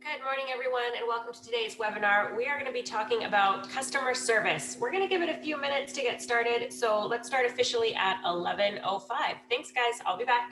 Good morning, everyone, and welcome to today's webinar. We are going to be talking about customer service. We're going to give it a few minutes to get started, so let's start officially at 11:05. Thanks, guys. I'll be back.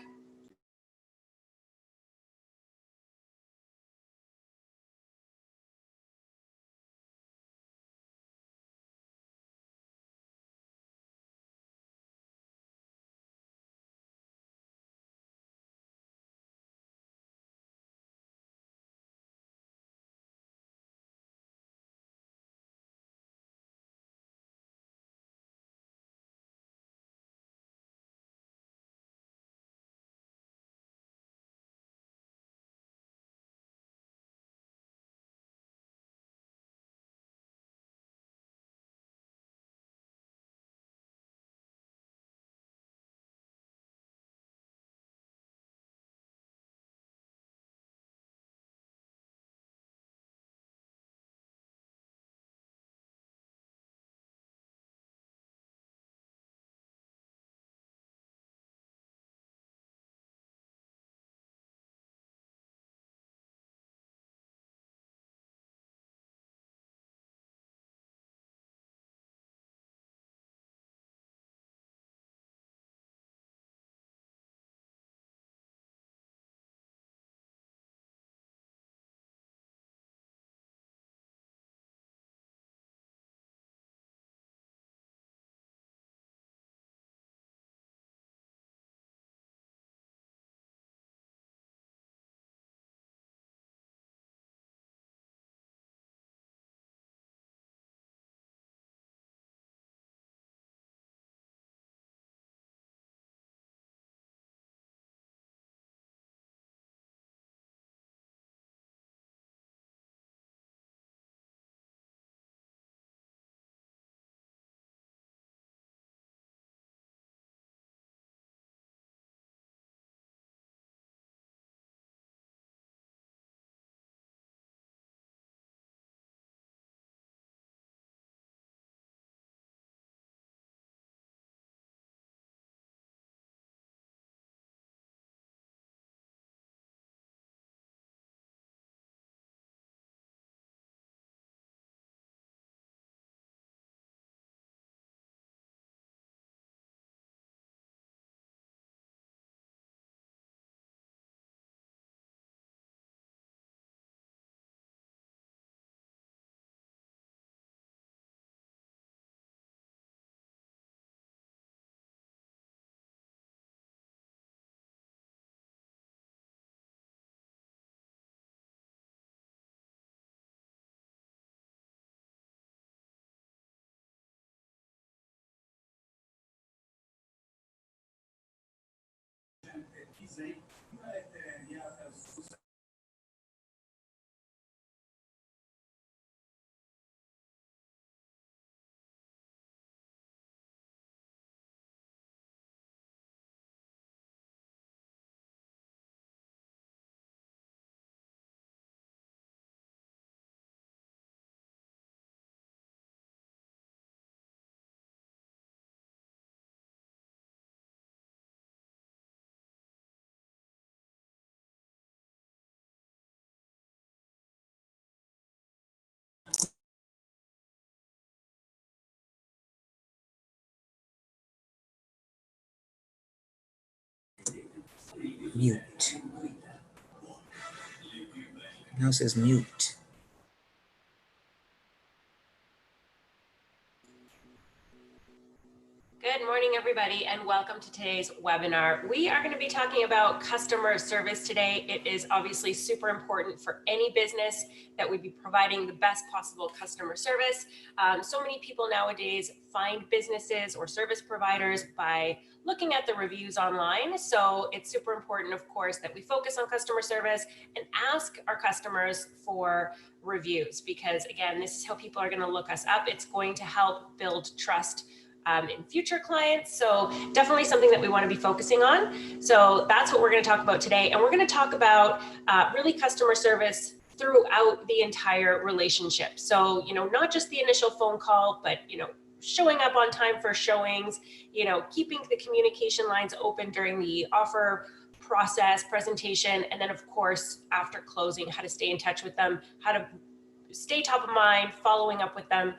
Mute. Now it says mute. Good morning, everybody, and welcome to today's webinar. We are going to be talking about customer service today. It is obviously super important for any business that would be providing the best possible customer service. So many people nowadays find businesses or service providers by looking at the reviews online. So it's super important, of course, that we focus on customer service and ask our customers for reviews, because again, this is how people are going to look us up. It's going to help build trust in future clients. So definitely something that we want to be focusing on. So that's what we're going to talk about today. And we're going to talk about really customer service throughout the entire relationship. So, not just the initial phone call, but, showing up on time for showings, keeping the communication lines open during the offer process, presentation, and then of course, after closing, how to stay in touch with them, how to stay top of mind, following up with them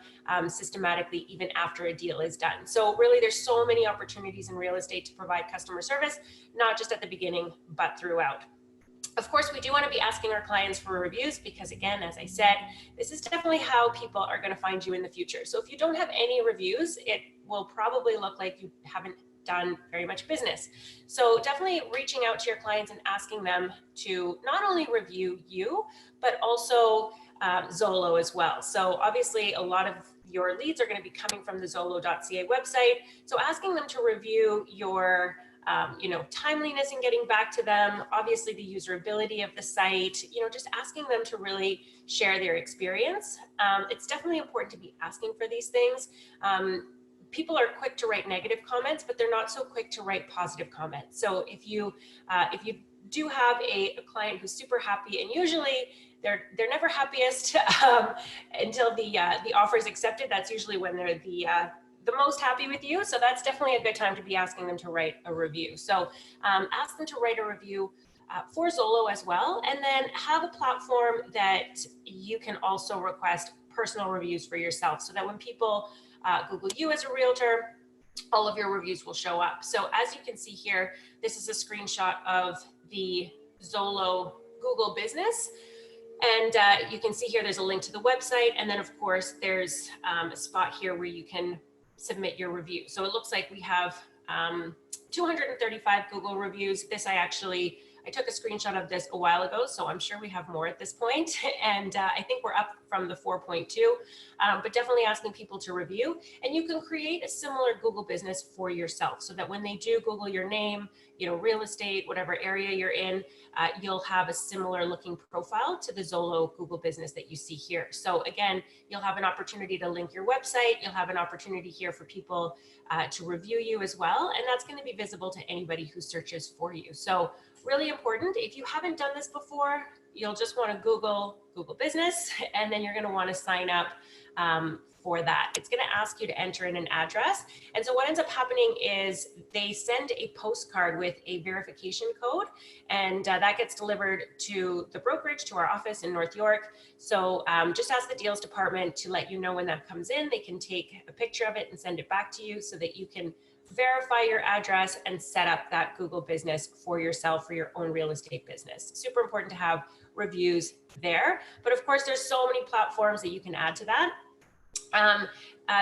systematically even after a deal is done. So really there's so many opportunities in real estate to provide customer service, not just at the beginning, but throughout. Of course, we do want to be asking our clients for reviews because again, as I said, this is definitely how people are going to find you in the future. So if you don't have any reviews, it will probably look like you haven't done very much business. So definitely reaching out to your clients and asking them to not only review you, but also Zolo as well. So obviously a lot of your leads are going to be coming from the Zolo.ca website. So asking them to review your timeliness in getting back to them, obviously the usability of the site, just asking them to really share their experience. It's definitely important to be asking for these things. People are quick to write negative comments, but they're not so quick to write positive comments. So if you do have a client who's super happy, and usually they're never happiest until the offer is accepted. That's usually when they're the most happy with you. So that's definitely a good time to be asking them to write a review. So ask them to write a review for Zolo as well, and then have a platform that you can also request personal reviews for yourself, so that when people Google you as a realtor, all of your reviews will show up. So as you can see here, this is a screenshot of the Zolo Google business. And you can see here, there's a link to the website. And then of course, there's a spot here where you can submit your review. So it looks like we have 235 Google reviews. I took a screenshot of this a while ago, so I'm sure we have more at this point. And I think we're up from the 4.2, but definitely asking people to review. And you can create a similar Google business for yourself, so that when they do Google your name, real estate, whatever area you're in, you'll have a similar looking profile to the Zolo Google business that you see here. So again, you'll have an opportunity to link your website. You'll have an opportunity here for people to review you as well. And that's going to be visible to anybody who searches for you. So really important. If you haven't done this before, you'll just want to Google business, and then you're going to want to sign up for that. It's going to ask you to enter in an address. And so what ends up happening is they send a postcard with a verification code, and that gets delivered to the brokerage, to our office in North York. So just ask the deals department to let you know when that comes in. They can take a picture of it and send it back to you, so that you can verify your address and set up that Google business for yourself, for your own real estate business. Super important to have reviews there. But of course, there's so many platforms that you can add to that.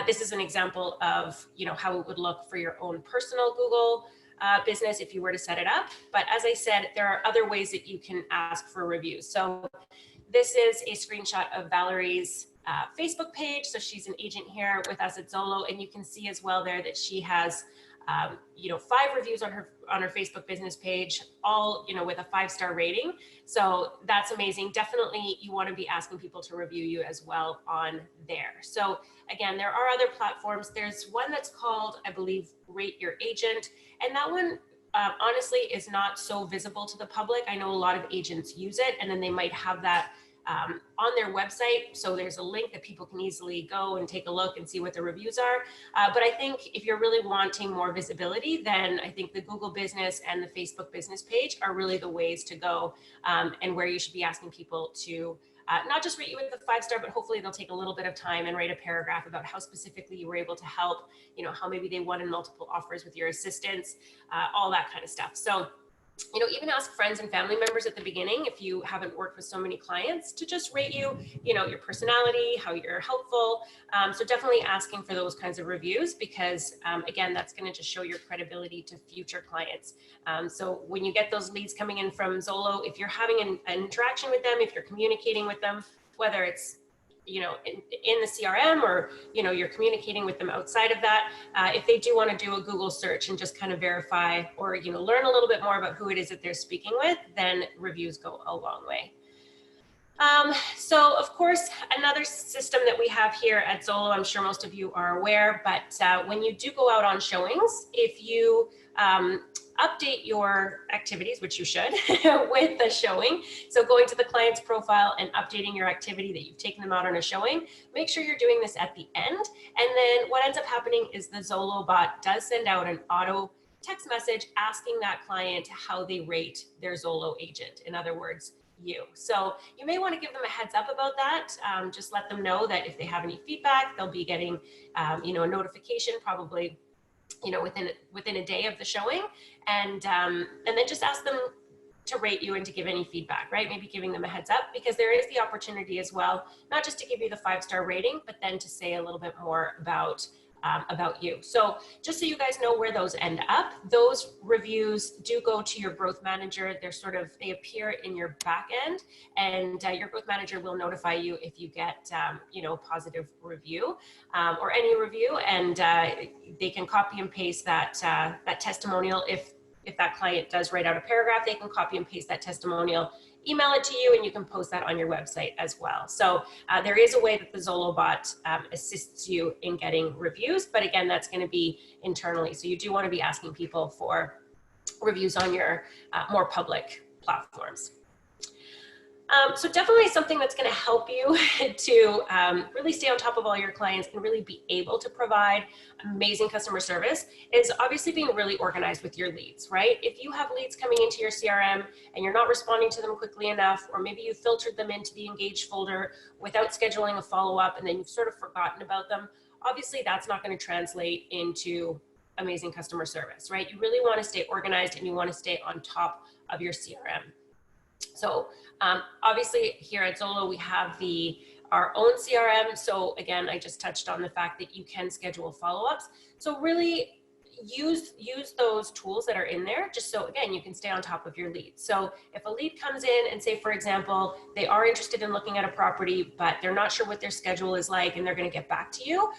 This is an example of how it would look for your own personal Google business if you were to set it up. But as I said, there are other ways that you can ask for reviews. So this is a screenshot of Valerie's Facebook page. So she's an agent here with us at Zolo, and you can see as well there that she has 5 reviews on her Facebook business page, all with a 5-star rating. So that's amazing. Definitely you want to be asking people to review you as well on there. So again, there are other platforms. There's one that's called, I believe, Rate Your Agent, and that one honestly is not so visible to the public. I know a lot of agents use it, and then they might have that on their website. So there's a link that people can easily go and take a look and see what the reviews are. But I think if you're really wanting more visibility, then I think the Google business and the Facebook business page are really the ways to go, and where you should be asking people to not just rate you with a 5-star, but hopefully they'll take a little bit of time and write a paragraph about how specifically you were able to help, how maybe they won in multiple offers with your assistance, all that kind of stuff. So even ask friends and family members at the beginning, if you haven't worked with so many clients, to just rate you, your personality, how you're helpful. So definitely asking for those kinds of reviews, because again, that's going to just show your credibility to future clients. So when you get those leads coming in from Zolo, if you're having an interaction with them, if you're communicating with them, whether it's in the CRM, or you're communicating with them outside of that, if they do want to do a Google search and just kind of verify, or learn a little bit more about who it is that they're speaking with, then reviews go a long way. So of course, another system that we have here at Zolo, I'm sure most of you are aware, but when you do go out on showings, if you update your activities, which you should, with the showing, so going to the client's profile and updating your activity that you've taken them out on a showing, make sure you're doing this at the end. And then what ends up happening is the Zolo bot does send out an auto text message asking that client how they rate their Zolo agent. In other words, you. So you may want to give them a heads up about that. Just let them know that if they have any feedback, they'll be getting, a notification probably, within a day of the showing, and then just ask them to rate you and to give any feedback, right? Maybe giving them a heads up, because there is the opportunity as well, not just to give you the 5-star rating, but then to say a little bit more about you. So just so you guys know where those end up, those reviews do go to your growth manager. They appear in your back end, and your growth manager will notify you if you get, a positive review or any review, and they can copy and paste that testimonial. If that client does write out a paragraph, they can copy and paste that testimonial, email it to you, and you can post that on your website as well. So there is a way that the Zolo bot assists you in getting reviews, but again, that's going to be internally. So you do want to be asking people for reviews on your more public platforms. So definitely something that's going to help you to really stay on top of all your clients and really be able to provide amazing customer service is obviously being really organized with your leads, right? If you have leads coming into your CRM and you're not responding to them quickly enough, or maybe you filtered them into the engaged folder without scheduling a follow-up and then you've sort of forgotten about them, obviously that's not going to translate into amazing customer service, right? You really want to stay organized and you want to stay on top of your CRM. So obviously here at Zolo, we have our own CRM. So again, I just touched on the fact that you can schedule follow-ups. So really use those tools that are in there, just so again, you can stay on top of your leads. So if a lead comes in and say, for example, they are interested in looking at a property, but they're not sure what their schedule is like and they're going to get back to you,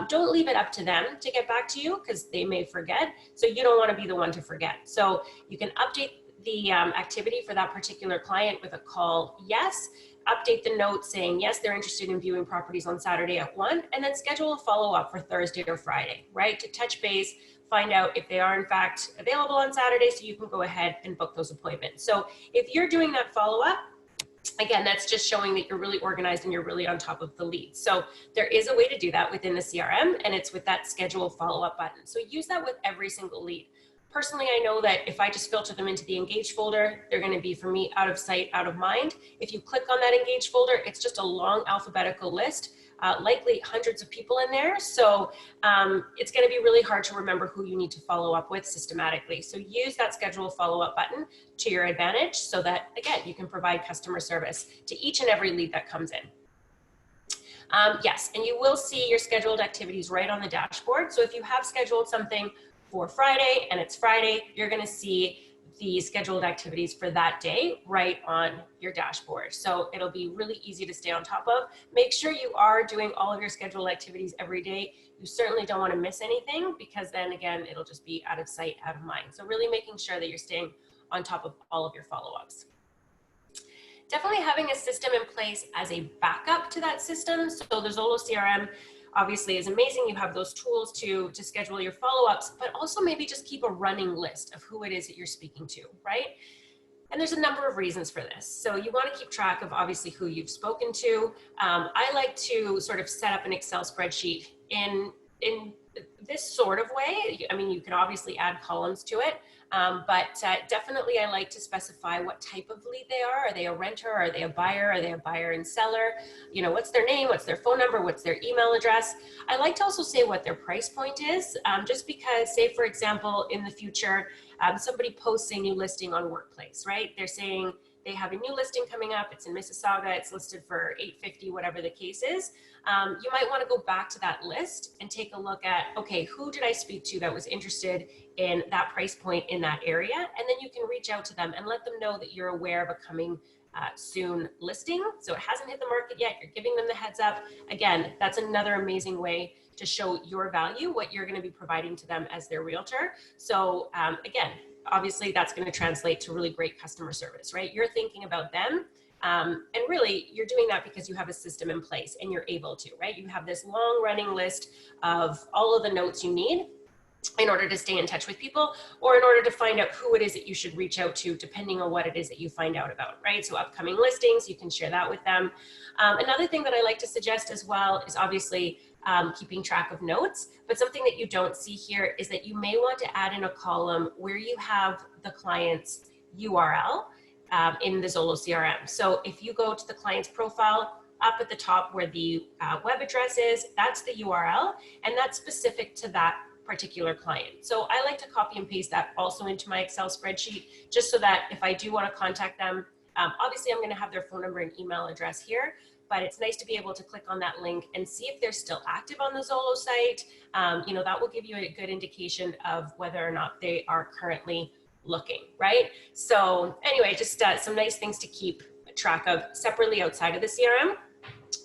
don't leave it up to them to get back to you, because they may forget. So you don't want to be the one to forget. So you can update the activity for that particular client with a call yes, update the note saying yes, they're interested in viewing properties on Saturday at 1, and then schedule a follow-up for Thursday or Friday, right? To touch base, find out if they are in fact available on Saturday, so you can go ahead and book those appointments. So if you're doing that follow-up, again, that's just showing that you're really organized and you're really on top of the leads. So there is a way to do that within the CRM, and it's with that schedule follow-up button. So use that with every single lead. Personally, I know that if I just filter them into the engaged folder, they're going to be, for me, out of sight, out of mind. If you click on that engaged folder, it's just a long alphabetical list, likely hundreds of people in there. So it's going to be really hard to remember who you need to follow up with systematically. So use that schedule follow-up button to your advantage, so that, again, you can provide customer service to each and every lead that comes in. Yes, and you will see your scheduled activities right on the dashboard. So if you have scheduled something for Friday and it's Friday, you're going to see the scheduled activities for that day right on your dashboard. So it'll be really easy to stay on top of. Make sure you are doing all of your scheduled activities every day. You certainly don't want to miss anything, because then again, it'll just be out of sight, out of mind. So really making sure that you're staying on top of all of your follow-ups. Definitely having a system in place as a backup to that system. So the Zolo CRM obviously is amazing. You have those tools to schedule your follow-ups, but also maybe just keep a running list of who it is that you're speaking to, right? And there's a number of reasons for this. So you want to keep track of obviously who you've spoken to. I like to sort of set up an Excel spreadsheet in this sort of way. I mean, you can obviously add columns to it, but definitely I like to specify what type of lead they are. Are they a renter? Are they a buyer? Are they a buyer and seller? What's their name? What's their phone number? What's their email address? I like to also say what their price point is, just because, say, for example, in the future, somebody posts a new listing on Workplace, right? They're saying they have a new listing coming up. It's in Mississauga. It's listed for $850, whatever the case is. You might want to go back to that list and take a look at, okay, who did I speak to that was interested in that price point in that area? And then you can reach out to them and let them know that you're aware of a coming soon listing. So it hasn't hit the market yet. You're giving them the heads up. Again, that's another amazing way to show your value, what you're going to be providing to them as their realtor. So again, obviously that's going to translate to really great customer service, right? You're thinking about them. And really, you're doing that because you have a system in place and you're able to, right? You have this long running list of all of the notes you need in order to stay in touch with people, or in order to find out who it is that you should reach out to, depending on what it is that you find out about, right? So upcoming listings, you can share that with them. Another thing that I like to suggest as well is obviously keeping track of notes, but something that you don't see here is that you may want to add in a column where you have the client's URL in the Zolo CRM. So if you go to the client's profile, up at the top where the web address is, that's the URL, and that's specific to that particular client. So I like to copy and paste that also into my Excel spreadsheet, just so that if I do want to contact them, obviously I'm going to have their phone number and email address here, but it's nice to be able to click on that link and see if they're still active on the Zolo site. You know, that will give you a good indication of whether or not they are currently looking, right? So anyway, just some nice things to keep track of separately outside of the CRM,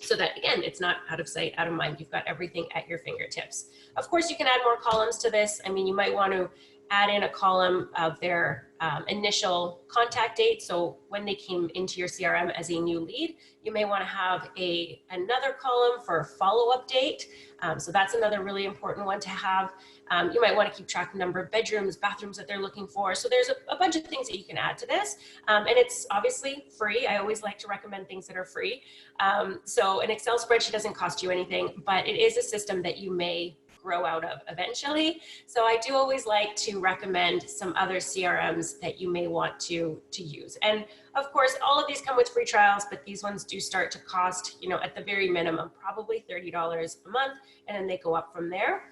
so that, again, it's not out of sight, out of mind. You've got everything at your fingertips. Of course, you can add more columns to this. I mean, you might want to add in a column of their initial contact date. So when they came into your CRM as a new lead, you may want to have another column for follow-up date. So that's another really important one to have. You might want to keep track of number of bedrooms, bathrooms that they're looking for. So there's a bunch of things that you can add to this. And it's obviously free. I always like to recommend things that are free. So an Excel spreadsheet doesn't cost you anything, but it is a system that you may grow out of eventually. So I do always like to recommend some other CRMs that you may want to use. And of course, all of these come with free trials, but these ones do start to cost, you know, at the very minimum, probably $30 a month, and then they go up from there.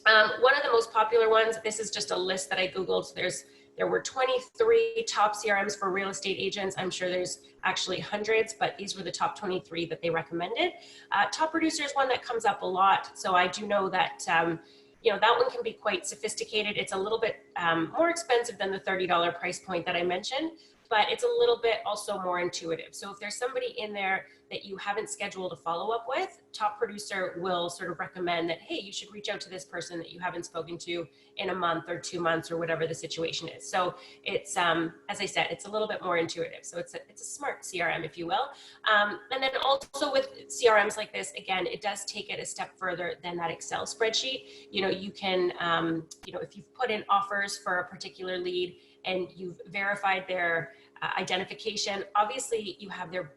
One of the most popular ones, this is just a list that I Googled. There were 23 top CRMs for real estate agents. I'm sure there's actually hundreds, but these were the top 23 that they recommended. Top Producer is one that comes up a lot. So I do know that, you know, that one can be quite sophisticated. It's a little bit more expensive than the $30 price point that I mentioned, but it's a little bit also more intuitive. So if there's somebody in there that you haven't scheduled a follow-up with, Top Producer will sort of recommend that, hey, you should reach out to this person that you haven't spoken to in a month or 2 months or whatever the situation is. So it's, as I said, it's a little bit more intuitive. So it's a smart CRM, if you will. And then also with CRMs like this, again, it does take it a step further than that Excel spreadsheet. You know, you can, you know, if you've put in offers for a particular lead and you've verified their identification, obviously you have their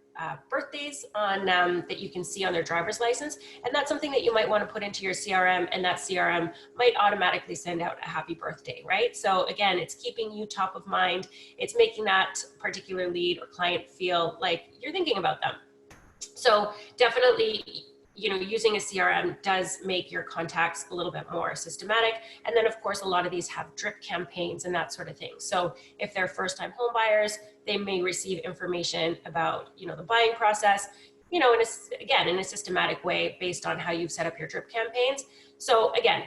birthdays on that you can see on their driver's license, and that's something that you might want to put into your CRM, and that CRM might automatically send out a happy birthday, right? So again, it's keeping you top of mind. It's making that particular lead or client feel like you're thinking about them. So definitely, you know, using a CRM does make your contacts a little bit more systematic. And then of course, a lot of these have drip campaigns and that sort of thing. So if they're first-time home buyers, they may receive information about, you know, the buying process, you know, in a systematic way based on how you've set up your drip campaigns. So again,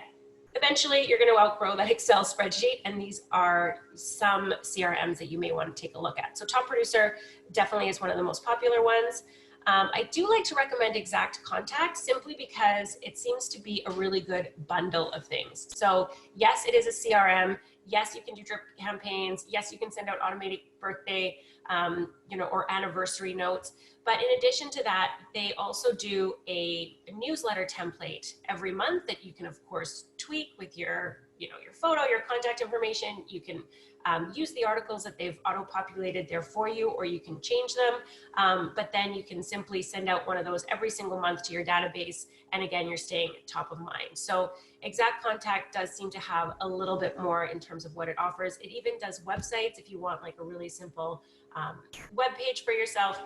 eventually you're going to outgrow that Excel spreadsheet, and these are some CRMs that you may want to take a look at. So Top Producer definitely is one of the most popular ones. I do like to recommend Exact Contact simply because it seems to be a really good bundle of things. So yes, it is a CRM. Yes, you can do drip campaigns. Yes, you can send out automated birthday, you know, or anniversary notes. But in addition to that, they also do a newsletter template every month that you can, of course, tweak with your, you know, your photo, your contact information. You can use the articles that they've auto-populated there for you, or you can change them. But then you can simply send out one of those every single month to your database. And again, you're staying top of mind. So Exact Contact does seem to have a little bit more in terms of what it offers. It even does websites if you want like a really simple web page for yourself.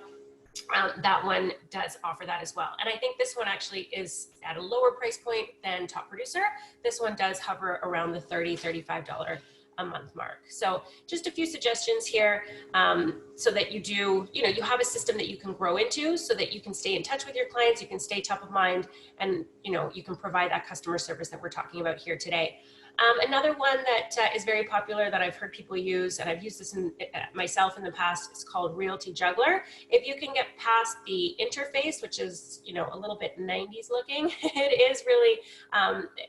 That one does offer that as well. And I think this one actually is at a lower price point than Top Producer. This one does hover around the $30, $35 a month mark. So just a few suggestions here, so that you have a system that you can grow into, so that you can stay in touch with your clients, you can stay top of mind, and you can provide that customer service that we're talking about here today. Another one that is very popular that I've heard people use, and I've used this myself in the past, is called Realty Juggler. If you can get past the interface, which is a little bit 90s looking, it is really,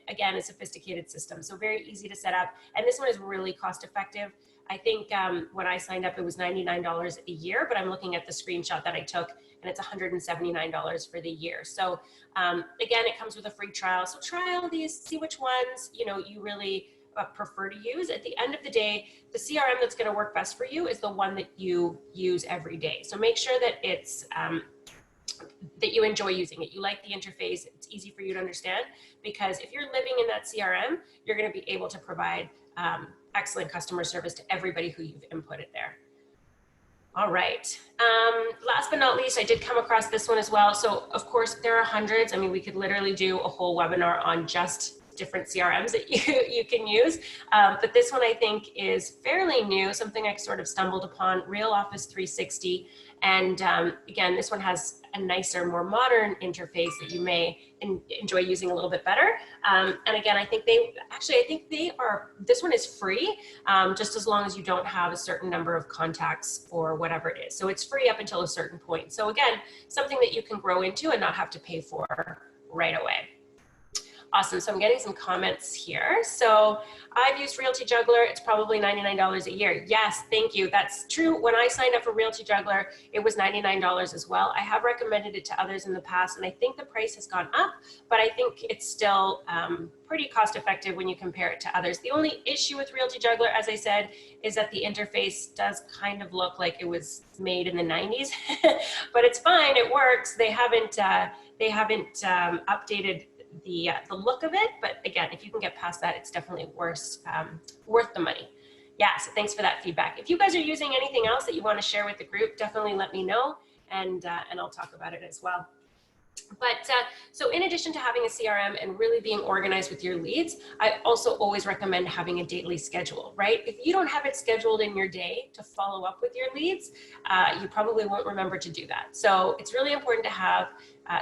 again, a sophisticated system. So very easy to set up. And this one is really cost effective. I think when I signed up, it was $99 a year, but I'm looking at the screenshot that I took, and it's $179 for the year. So again, it comes with a free trial. So try all these, see which ones you really prefer to use. At the end of the day, the CRM that's going to work best for you is the one that you use every day. So make sure that it's that you enjoy using it. You like the interface, it's easy for you to understand, because if you're living in that CRM, you're going to be able to provide excellent customer service to everybody who you've inputted there. All right. Last but not least, I did come across this one as well. So of course there are hundreds. I mean, we could literally do a whole webinar on just different CRMs that you can use. But this one I think is fairly new, something I sort of stumbled upon, Real Office 360. And again, this one has a nicer, more modern interface that you may enjoy using a little bit better. And again, I think this one is free, just as long as you don't have a certain number of contacts or whatever it is. So it's free up until a certain point. So again, something that you can grow into and not have to pay for right away. Awesome, so I'm getting some comments here. So I've used Realty Juggler, it's probably $99 a year. Yes, thank you, that's true. When I signed up for Realty Juggler, it was $99 as well. I have recommended it to others in the past, and I think the price has gone up, but I think it's still pretty cost effective when you compare it to others. The only issue with Realty Juggler, as I said, is that the interface does kind of look like it was made in the 90s, but it's fine, it works. They haven't updated the look of it, but again, if you can get past that, it's definitely worth the money. Yeah, so thanks for that feedback. If you guys are using anything else that you want to share with the group, definitely let me know, and I'll talk about it as well. But so in addition to having a CRM and really being organized with your leads, I also always recommend having a daily schedule, right? If you don't have it scheduled in your day to follow up with your leads, you probably won't remember to do that. So it's really important to have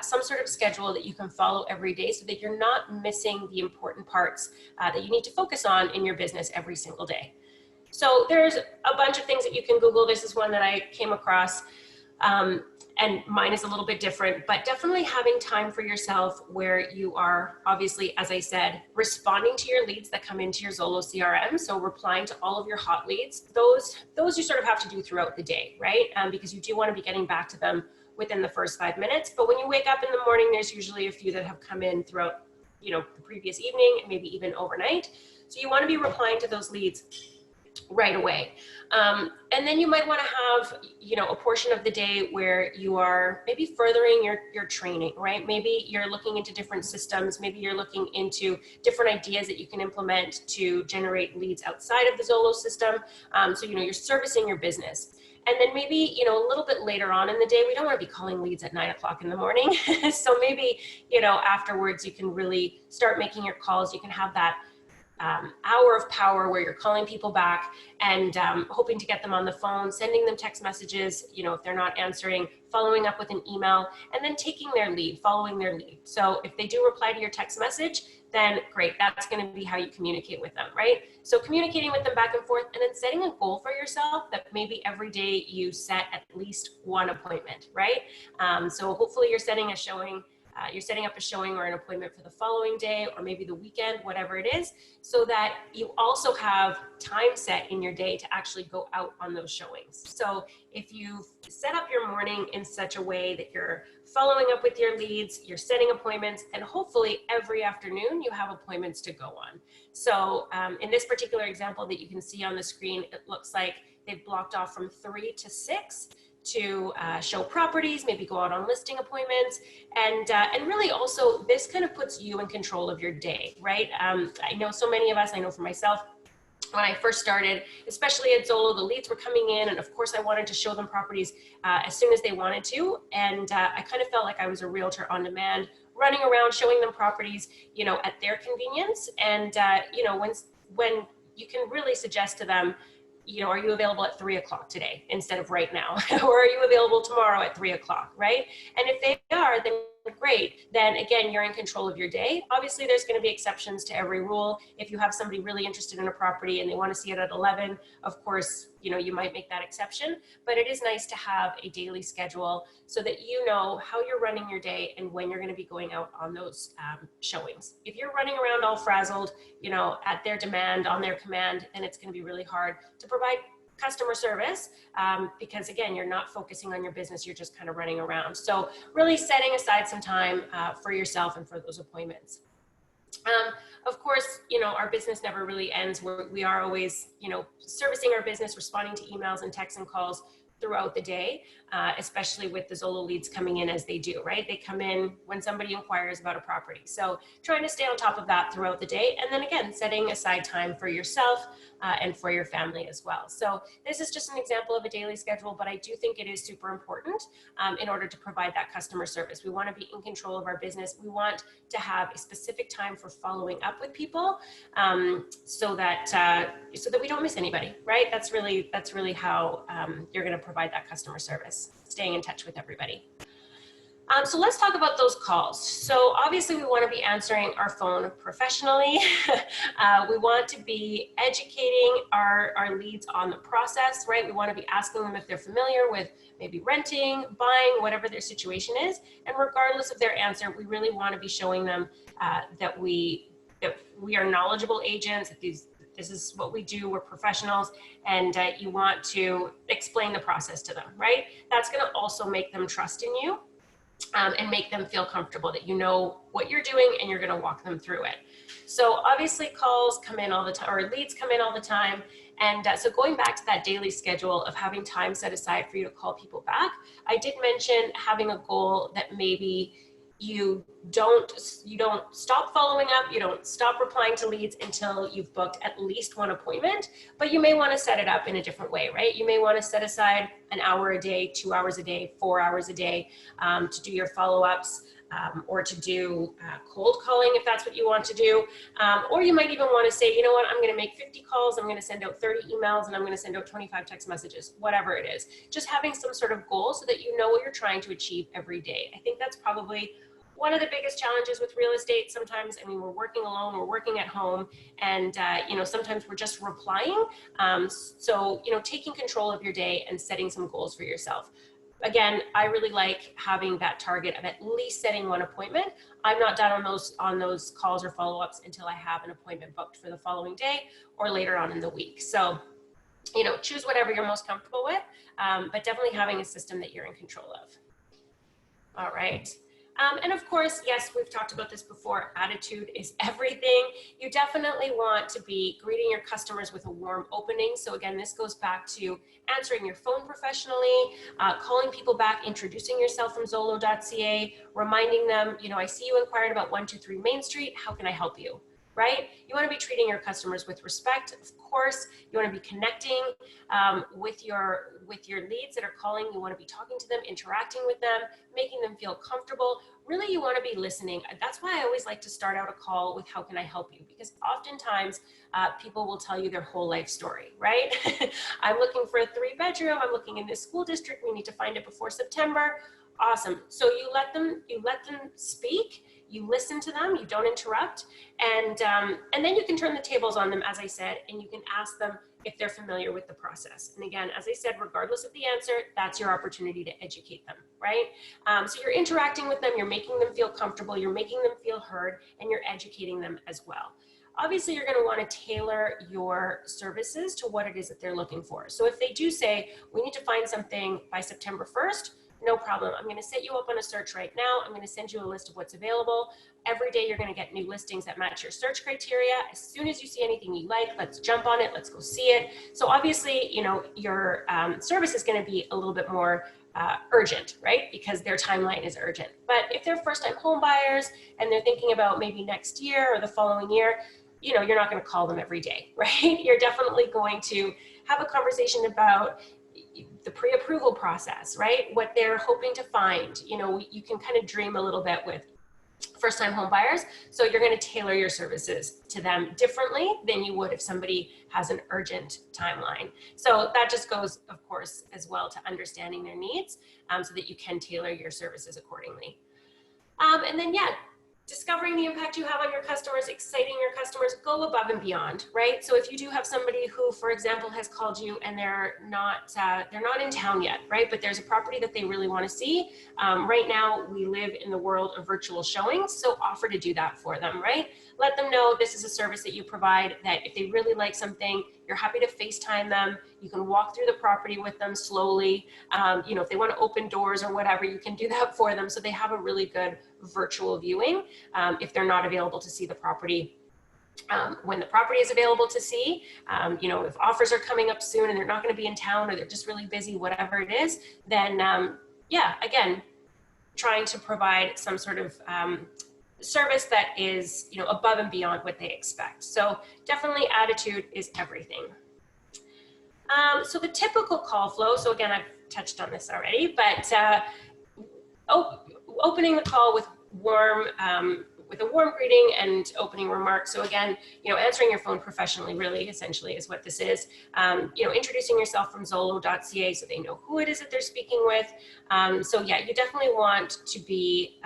some sort of schedule that you can follow every day, so that you're not missing the important parts that you need to focus on in your business every single day. So there's a bunch of things that you can Google. This is one that I came across. And mine is a little bit different, but definitely having time for yourself where you are, obviously, as I said, responding to your leads that come into your Zolo CRM. So replying to all of your hot leads, those you sort of have to do throughout the day, right? Because you do want to be getting back to them within the first 5 minutes. But when you wake up in the morning, there's usually a few that have come in throughout, the previous evening, and maybe even overnight. So you want to be replying to those leads right away. And then you might want to have, a portion of the day where you are maybe furthering your training, right? Maybe you're looking into different systems. Maybe you're looking into different ideas that you can implement to generate leads outside of the Zolo system. So, you're servicing your business. And then maybe, a little bit later on in the day, we don't want to be calling leads at 9 o'clock in the morning. So maybe, afterwards you can really start making your calls. You can have that hour of power where you're calling people back and hoping to get them on the phone, sending them text messages, if they're not answering, following up with an email, and then taking their lead, following their lead. So if they do reply to your text message, then great, that's going to be how you communicate with them, right? So communicating with them back and forth, and then setting a goal for yourself that maybe every day you set at least one appointment, right? So hopefully you're setting a showing. You're setting up a showing or an appointment for the following day, or maybe the weekend, whatever it is, so that you also have time set in your day to actually go out on those showings. So if you set up your morning in such a way that you're following up with your leads, you're setting appointments, and hopefully every afternoon you have appointments to go on. So in this particular example that you can see on the screen, it looks like they've blocked off from 3 to 6 to show properties, maybe go out on listing appointments, and really also this kind of puts you in control of your day, right? I know so many of us, I know for myself, when I first started, especially at Zolo, the leads were coming in, and of course I wanted to show them properties as soon as they wanted to, and I kind of felt like I was a realtor on demand, running around showing them properties, at their convenience, and when you can really suggest to them, are you available at 3 o'clock today instead of right now? Or are you available tomorrow at 3 o'clock, right? And if they are, then great. Then again, you're in control of your day. Obviously, there's going to be exceptions to every rule. If you have somebody really interested in a property and they want to see it at 11, of course, you might make that exception. But it is nice to have a daily schedule so that you know how you're running your day and when you're going to be going out on those showings. If you're running around all frazzled, at their demand, on their command, then it's going to be really hard to provide customer service because again, you're not focusing on your business, you're just kind of running around. So really setting aside some time for yourself and for those appointments. Of course, our business never really ends. We are always, servicing our business, responding to emails and texts and calls throughout the day, especially with the Zolo leads coming in as they do, right? They come in when somebody inquires about a property. So trying to stay on top of that throughout the day. And then again, setting aside time for yourself and for your family as well. So this is just an example of a daily schedule, but I do think it is super important in order to provide that customer service. We want to be in control of our business. We want to have a specific time for following up with people so that we don't miss anybody, right? That's really how you're going to provide that customer service, staying in touch with everybody. So let's talk about those calls. So obviously we want to be answering our phone professionally. We want to be educating our leads on the process, right? We want to be asking them if they're familiar with maybe renting, buying, whatever their situation is. And regardless of their answer, we really want to be showing them that we are knowledgeable agents, that this is what we do, we're professionals, and you want to explain the process to them, right? That's going to also make them trust in you. And make them feel comfortable that you know what you're doing and you're going to walk them through it. So obviously calls come in all the time, or leads come in all the time. And so going back to that daily schedule of having time set aside for you to call people back, I did mention having a goal that maybe you don't stop following up, you don't stop replying to leads until you've booked at least one appointment, but you may want to set it up in a different way, right? You may want to set aside an hour a day, 2 hours a day, 4 hours a day to do your follow-ups or to do cold calling if that's what you want to do. Or you might even want to say, you know what, I'm going to make 50 calls, I'm going to send out 30 emails, and I'm going to send out 25 text messages, whatever it is. Just having some sort of goal so that you know what you're trying to achieve every day. I think that's probably one of the biggest challenges with real estate. Sometimes, we're working alone, we're working at home, and sometimes we're just replying. So taking control of your day and setting some goals for yourself. Again, I really like having that target of at least setting one appointment. I'm not done on those calls or follow-ups until I have an appointment booked for the following day or later on in the week. So, choose whatever you're most comfortable with, but definitely having a system that you're in control of. All right. And of course, yes, we've talked about this before, attitude is everything. You definitely want to be greeting your customers with a warm opening. So again, this goes back to answering your phone professionally, calling people back, introducing yourself from Zolo.ca, reminding them, I see you inquired about 123 Main Street. How can I help you? Right? You want to be treating your customers with respect, of course. You want to be connecting with your leads that are calling. You want to be talking to them, interacting with them, making them feel comfortable. Really, you want to be listening. That's why I always like to start out a call with how can I help you? Because oftentimes people will tell you their whole life story, right? I'm looking for a 3-bedroom. I'm looking in this school district. We need to find it before September. Awesome. So you let them speak. You listen to them, you don't interrupt, and then you can turn the tables on them, as I said, and you can ask them if they're familiar with the process. And again, as I said, regardless of the answer, that's your opportunity to educate them, right? So you're interacting with them, you're making them feel comfortable, you're making them feel heard, and you're educating them as well. Obviously, you're going to want to tailor your services to what it is that they're looking for. So if they do say, we need to find something by September 1st, no problem. I'm going to set you up on a search right now. I'm going to send you a list of what's available. Every day you're going to get new listings that match your search criteria. As soon as you see anything you like, let's jump on it. Let's go see it. So obviously, your service is going to be a little bit more urgent, right? Because their timeline is urgent. But if they're first-time home buyers and they're thinking about maybe next year or the following year, you're not going to call them every day, right? You're definitely going to have a conversation about the pre-approval process, right? What they're hoping to find. You can kind of dream a little bit with first-time home buyers. So you're going to tailor your services to them differently than you would if somebody has an urgent timeline. So that just goes, of course, as well to understanding their needs, so that you can tailor your services accordingly. And then, yeah, discovering the impact you have on your customers, exciting your customers, go above and beyond, right? So if you do have somebody who, for example, has called you and they're not in town yet, right? But there's a property that they really want to see. Right now, we live in the world of virtual showings, so offer to do that for them, right? Let them know this is a service that you provide, that if they really like something, you're happy to FaceTime them. You can walk through the property with them slowly. If they want to open doors or whatever, you can do that for them, so they have a really good virtual viewing if they're not available to see the property when the property is available to see. If offers are coming up soon and they're not going to be in town, or they're just really busy, whatever it is, then again, trying to provide some sort of service that is above and beyond what they expect. So definitely attitude is everything. So the typical call flow, so again, I've touched on this already, but opening the call with a warm greeting and opening remarks. So again, answering your phone professionally, really, essentially, is what this is. Introducing yourself from Zolo.ca so they know who it is that they're speaking with. So yeah, you definitely want to be,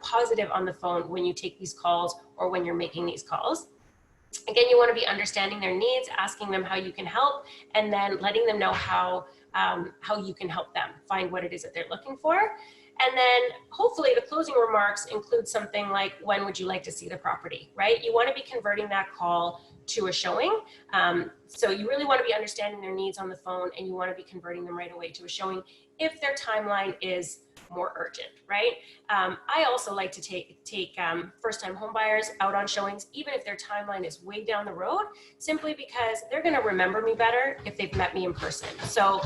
positive on the phone when you take these calls or when you're making these calls. Again, you want to be understanding their needs, asking them how you can help, and then letting them know how you can help them find what it is that they're looking for. And then hopefully the closing remarks include something like, when would you like to see the property, right? You want to be converting that call to a showing. So you really want to be understanding their needs on the phone, and you want to be converting them right away to a showing if their timeline is more urgent, right? I also like to take first-time home buyers out on showings, even if their timeline is way down the road, simply because they're going to remember me better if they've met me in person. So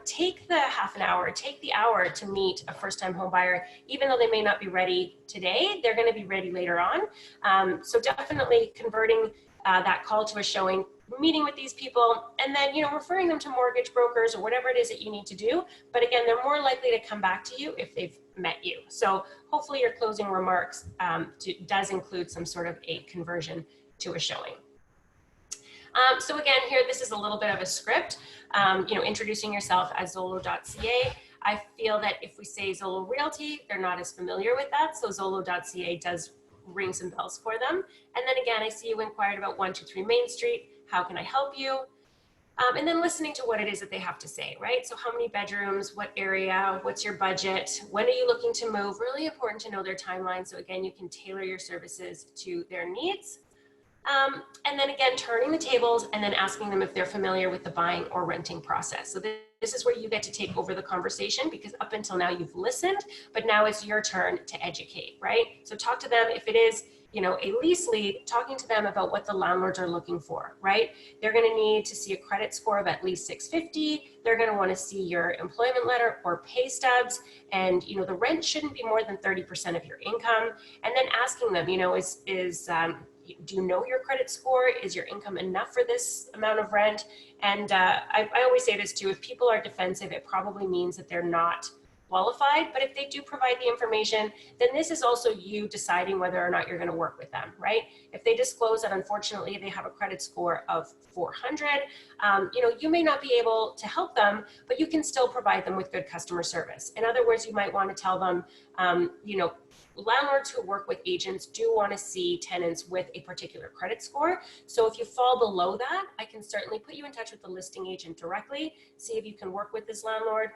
take the half an hour, take the hour to meet a first-time home buyer. Even though they may not be ready today, they're going to be ready later on. So definitely converting that call to a showing, meeting with these people, and then referring them to mortgage brokers or whatever it is that you need to do. But again, they're more likely to come back to you if they've met you. So hopefully your closing remarks does include some sort of a conversion to a showing. So again, here, this is a little bit of a script, introducing yourself as Zolo.ca. I feel that if we say Zolo Realty, they're not as familiar with that. So Zolo.ca does ring some bells for them. And then again, I see you inquired about 123 Main Street. How can I help you? And then listening to what it is that they have to say, right? So how many bedrooms, what area, what's your budget? When are you looking to move? Really important to know their timeline. So again, you can tailor your services to their needs. And then again, turning the tables and then asking them if they're familiar with the buying or renting process. So this is where you get to take over the conversation, because up until now you've listened, but now it's your turn to educate, right? So talk to them. If it is, a lease lead, talking to them about what the landlords are looking for, right? They're going to need to see a credit score of at least 650. They're going to want to see your employment letter or pay stubs. And, the rent shouldn't be more than 30% of your income. And then asking them, do you know your credit score? Is your income enough for this amount of rent? And I always say this too, if people are defensive, it probably means that they're not qualified. But if they do provide the information, then this is also you deciding whether or not you're going to work with them, right? If they disclose that unfortunately they have a credit score of 400, you may not be able to help them, but you can still provide them with good customer service. In other words, you might want to tell them, landlords who work with agents do want to see tenants with a particular credit score. So if you fall below that, I can certainly put you in touch with the listing agent directly, see if you can work with this landlord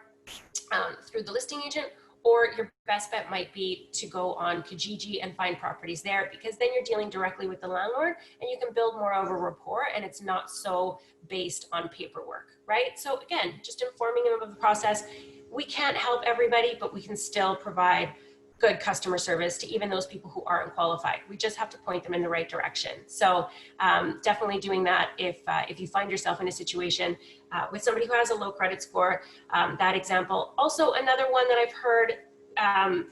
through the listing agent, or your best bet might be to go on Kijiji and find properties there, because then you're dealing directly with the landlord and you can build more of a rapport, and it's not so based on paperwork, right? So again, just informing them of the process. We can't help everybody, but we can still provide good customer service to even those people who aren't qualified. We just have to point them in the right direction. So definitely doing that if you find yourself in a situation with somebody who has a low credit score, that example. Also, another one that I've heard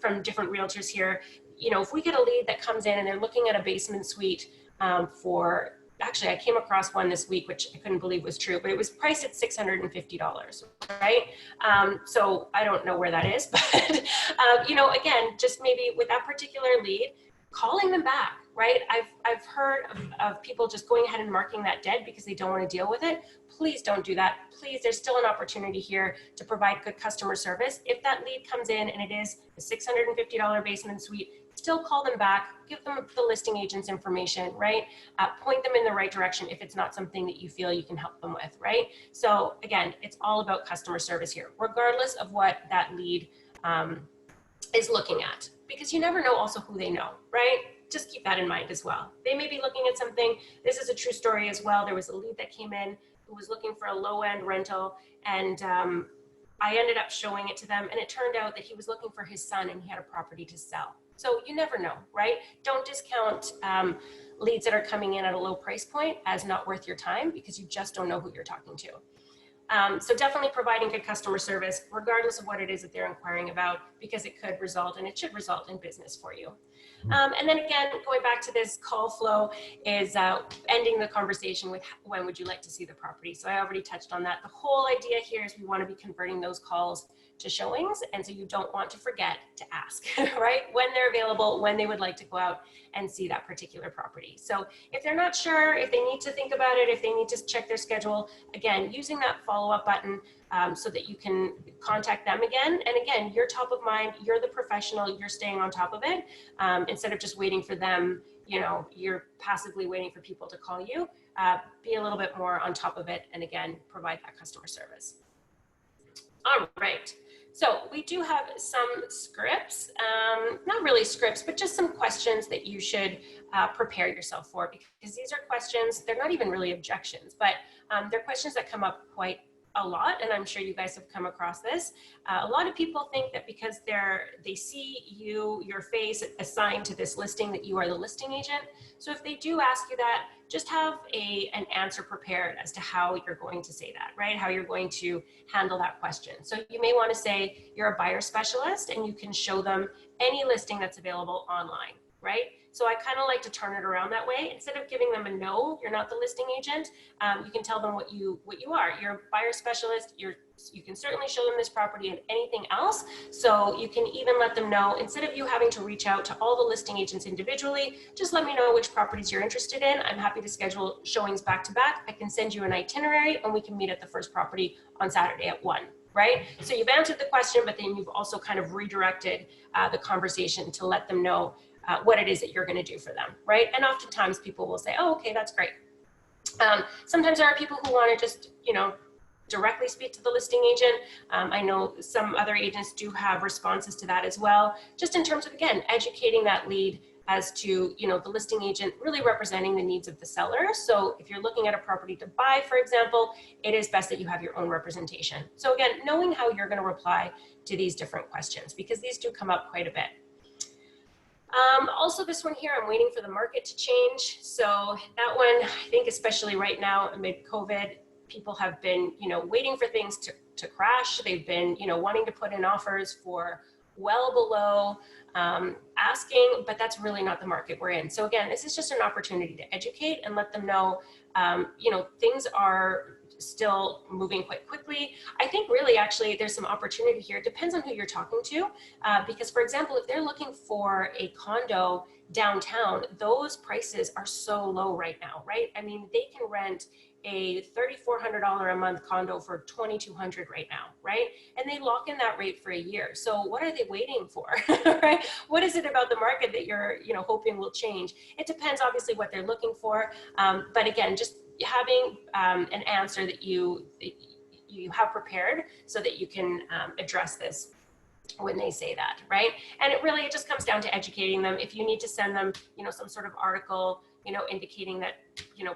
from different realtors here, if we get a lead that comes in and they're looking at a basement suite for actually I came across one this week, which I couldn't believe was true, but it was priced at $650, right? So I don't know where that is, but again, just maybe with that particular lead, calling them back, right? I've heard of people just going ahead and marking that dead because they don't want to deal with it. Please don't do that. Please, there's still an opportunity here to provide good customer service. If that lead comes in and it is a $650 basement suite, still call them back, give them the listing agent's information, right? Point them in the right direction if it's not something that you feel you can help them with, right? So again, it's all about customer service here, regardless of what that lead is looking at, because you never know also who they know, right? Just keep that in mind as well. They may be looking at something. This is a true story as well. There was a lead that came in who was looking for a low-end rental, and I ended up showing it to them, and it turned out that he was looking for his son and he had a property to sell. So you never know, right? Don't discount leads that are coming in at a low price point as not worth your time, because you just don't know who you're talking to. So definitely providing good customer service, regardless of what it is that they're inquiring about, because it could result, and it should result in business for you. And then again, going back to this call flow is ending the conversation with when would you like to see the property? So I already touched on that. The whole idea here is we want to be converting those calls to showings. And so you don't want to forget to ask, right? When they're available, when they would like to go out and see that particular property. So if they're not sure, if they need to think about it, if they need to check their schedule, again, using that follow-up button so that you can contact them again. And again, you're top of mind, you're the professional, you're staying on top of it. Instead of just waiting for them, you're passively waiting for people to call you. Be a little bit more on top of it. And again, provide that customer service. All right. So we do have some scripts, not really scripts, but just some questions that you should prepare yourself for, because these are questions, they're not even really objections, but they're questions that come up quite a lot, and I'm sure you guys have come across this. A lot of people think that because they see your face assigned to this listing, that you are the listing agent. So if they do ask you that, just have an answer prepared as to how you're going to say that, right? How you're going to handle that question. So you may want to say you're a buyer specialist and you can show them any listing that's available online, right? So I kind of like to turn it around that way. Instead of giving them a no, you're not the listing agent, you can tell them what you are. You're a buyer specialist. You can certainly show them this property and anything else. So you can even let them know, instead of you having to reach out to all the listing agents individually, just let me know which properties you're interested in. I'm happy to schedule showings back to back. I can send you an itinerary and we can meet at the first property on Saturday at 1. Right? So you've answered the question, but then you've also kind of redirected the conversation to let them know what it is that you're going to do for them, right? And oftentimes people will say, oh, okay, that's great. Sometimes there are people who want to just, directly speak to the listing agent. I know some other agents do have responses to that as well, just in terms of, again, educating that lead as to, the listing agent really representing the needs of the seller. So if you're looking at a property to buy, for example, it is best that you have your own representation. So again, knowing how you're going to reply to these different questions, because these do come up quite a bit. Also this one here, I'm waiting for the market to change. So that one, I think especially right now amid COVID, people have been, waiting for things to crash. They've been, wanting to put in offers for well below asking, but that's really not the market we're in. So again, this is just an opportunity to educate and let them know, things are still moving quite quickly. I think really actually there's some opportunity here. It depends on who you're talking to, because for example, if they're looking for a condo downtown, those prices are so low right now, right? I mean, they can rent a $3,400 a month condo for $2,200 right now, right? And they lock in that rate for a year. So what are they waiting for, right? What is it about the market that you're, hoping will change? It depends obviously what they're looking for. But again, just having an answer that you have prepared so that you can address this when they say that, right? And it just comes down to educating them. If you need to send them, some sort of article, indicating that,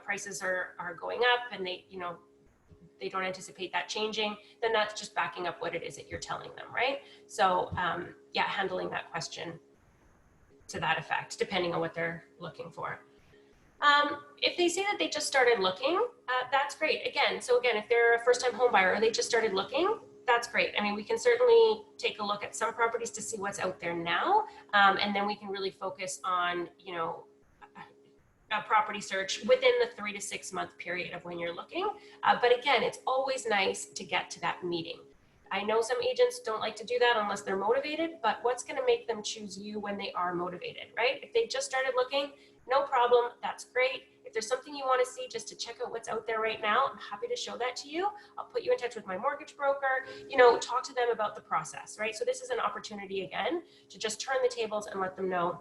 prices are going up and they don't anticipate that changing, then that's just backing up what it is that you're telling them, right? So yeah, handling that question to that effect, depending on what they're looking for. If they say that they just started looking, that's great. Again, if they're a first-time home buyer or they just started looking, that's great. I mean, we can certainly take a look at some properties to see what's out there now, and then we can really focus on, property search within the 3 to 6 month period of when you're looking. But again, it's always nice to get to that meeting. I know some agents don't like to do that unless they're motivated, but what's going to make them choose you when they are motivated, right? If they just started looking, no problem, that's great. If there's something you want to see just to check out what's out there right now, I'm happy to show that to you. I'll put you in touch with my mortgage broker, talk to them about the process, right? So this is an opportunity again to just turn the tables and let them know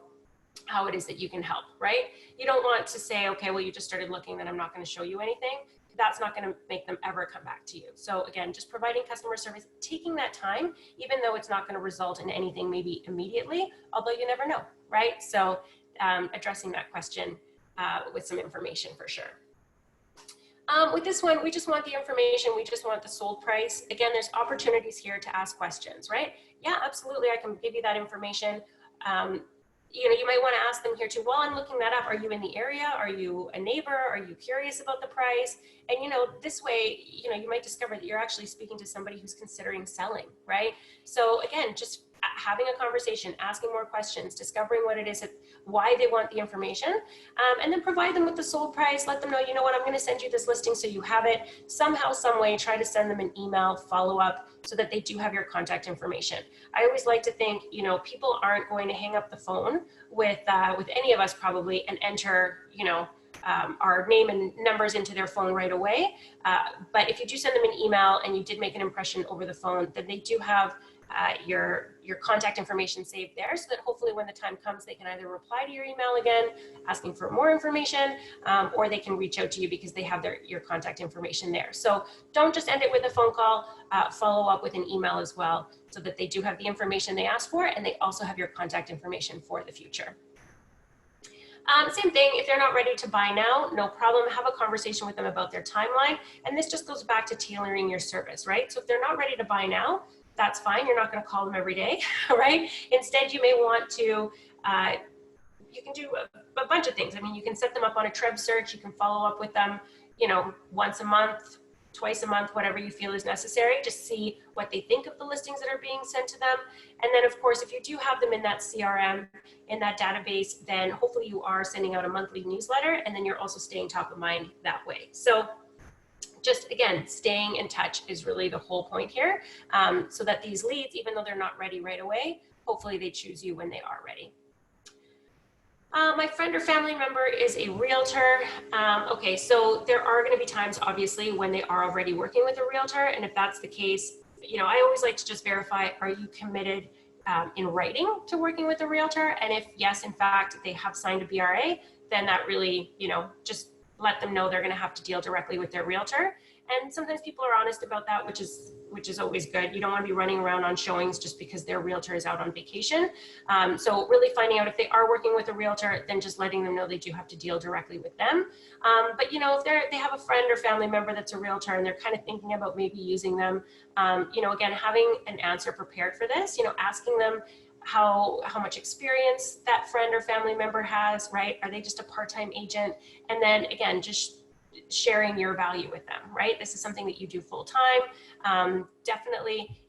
how it is that you can help, right? You don't want to say, okay, well, you just started looking, then I'm not going to show you anything. That's not going to make them ever come back to you. So again, just providing customer service, taking that time, even though it's not going to result in anything maybe immediately, although you never know, right? So addressing that question with some information for sure. With this one, we just want the information. We just want the sold price. Again, there's opportunities here to ask questions, right? Yeah, absolutely. I can give you that information. You might want to ask them here too, while I'm looking that up, are you in the area? Are you a neighbor? Are you curious about the price? And, this way, you might discover that you're actually speaking to somebody who's considering selling, right? So again, just having a conversation, asking more questions, discovering what it is, why they want the information, and then provide them with the sold price. Let them know, you know what, I'm going to send you this listing so you have it. Somehow, some way, try to send them an email follow-up so that they do have your contact information. I always like to think, people aren't going to hang up the phone with any of us probably and enter, our name and numbers into their phone right away. But if you do send them an email and you did make an impression over the phone, then they do have your contact information saved there, so that hopefully when the time comes, they can either reply to your email again, asking for more information, or they can reach out to you because they have your contact information there. So don't just end it with a phone call, follow up with an email as well, so that they do have the information they asked for, and they also have your contact information for the future. Same thing, if they're not ready to buy now, no problem, have a conversation with them about their timeline. And this just goes back to tailoring your service, right? So if they're not ready to buy now, that's fine. You're not going to call them every day, right? Instead, you may want to, you can do a bunch of things. I mean, you can set them up on a Treb search. You can follow up with them, once a month, twice a month, whatever you feel is necessary. Just see what they think of the listings that are being sent to them. And then, of course, if you do have them in that CRM, in that database, then hopefully you are sending out a monthly newsletter, and then you're also staying top of mind that way. So just, again, staying in touch is really the whole point here, so that these leads, even though they're not ready right away, hopefully they choose you when they are ready. My friend or family member is a realtor. Okay, so there are going to be times, obviously, when they are already working with a realtor. And if that's the case, I always like to just verify, are you committed in writing to working with a realtor? And if yes, in fact, they have signed a BRA, then that really, just let them know they're going to have to deal directly with their realtor. And sometimes people are honest about that, which is always good. You don't want to be running around on showings just because their realtor is out on vacation. So really finding out if they are working with a realtor, then just letting them know they do have to deal directly with them. But if they have a friend or family member that's a realtor and they're kind of thinking about maybe using them, again, having an answer prepared for this, asking them how much experience that friend or family member has, right? Are they just a part-time agent? And then again, just sharing your value with them, right? This is something that you do full time. Definitely,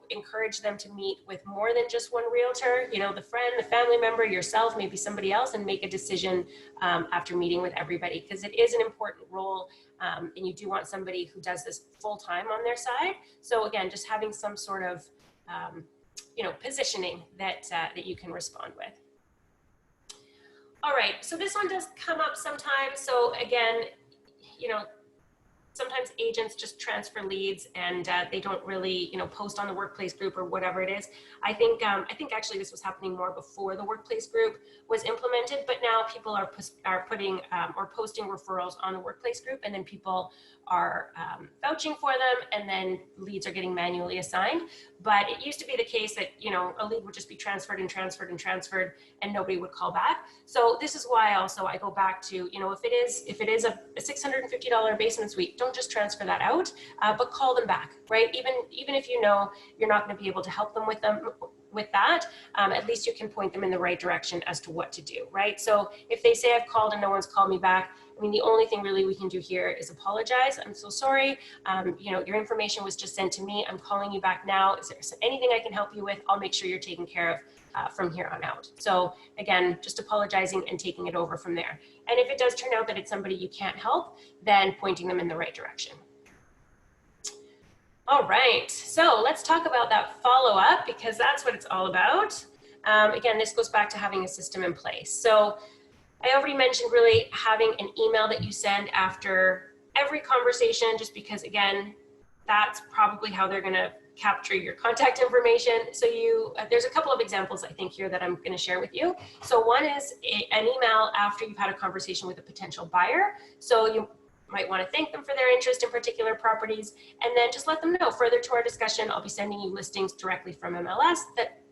encourage them to meet with more than just one realtor, the friend, the family member, yourself, maybe somebody else, and make a decision after meeting with everybody, because it is an important role. And you do want somebody who does this full time on their side. So again, just having some sort of, positioning that you can respond with. All right, so this one does come up sometimes. So again, sometimes agents just transfer leads and they don't really, post on the workplace group or whatever it is. I think actually this was happening more before the workplace group was implemented, but now people are putting or posting referrals on the workplace group, and then people are vouching for them, and then leads are getting manually assigned. But it used to be the case that, a lead would just be transferred and transferred and transferred, and nobody would call back. So this is why also I go back to, if it is a $650 basement suite, don't just transfer that out, but call them back, right? Even if you're not going to be able to help them with that, at least you can point them in the right direction as to what to do, right? So if they say I've called and no one's called me back, I mean, the only thing really we can do here is apologize. I'm so sorry. Your information was just sent to me. I'm calling you back now. Is there anything I can help you with? I'll make sure you're taken care of from here on out. So again, just apologizing and taking it over from there. And if it does turn out that it's somebody you can't help, then pointing them in the right direction. All right, so let's talk about that follow-up because that's what it's all about. Again, this goes back to having a system in place. So I already mentioned really having an email that you send after every conversation, just because again, that's probably how they're gonna capture your contact information. So there's a couple of examples I think here that I'm gonna share with you. So one is an email after you've had a conversation with a potential buyer. So you might want to thank them for their interest in particular properties, and then just let them know further to our discussion, I'll be sending you listings directly from MLS that